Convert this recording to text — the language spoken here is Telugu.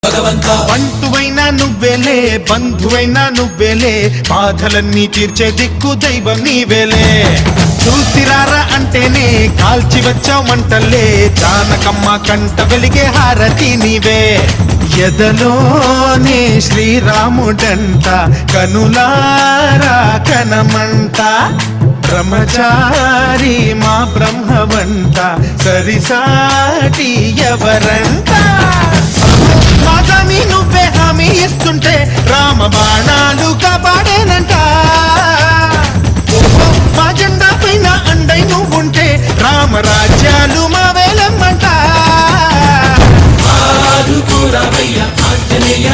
భగవంతా. బంటువైనా నువ్వేలే, బంధువైనా నువ్వేలే, బాధలన్నీ తీర్చే దిక్కు దైవం నీవేలే. చూసిరారా అంటేనే కాల్చి వచ్చావు మంటల్లే, జానకమ్మ కంట వెలిగే హారతి నీవే. ఎదలోనే శ్రీరాముడంట, కనులారా కనమంట, బ్రహ్మచారి మా బ్రహ్మవంట, సరిసాటి ఎవరంట. మా స్వామి నువ్వే హామీ ఇస్తుంటే రామ బాణాలు కాపాడేనంట. మా జెండా పైన అండై నువ్వుంటే రామరాజ్యాలు మా వేలమ్మంట. ఆదుకోరావయ్య ఆంజనేయ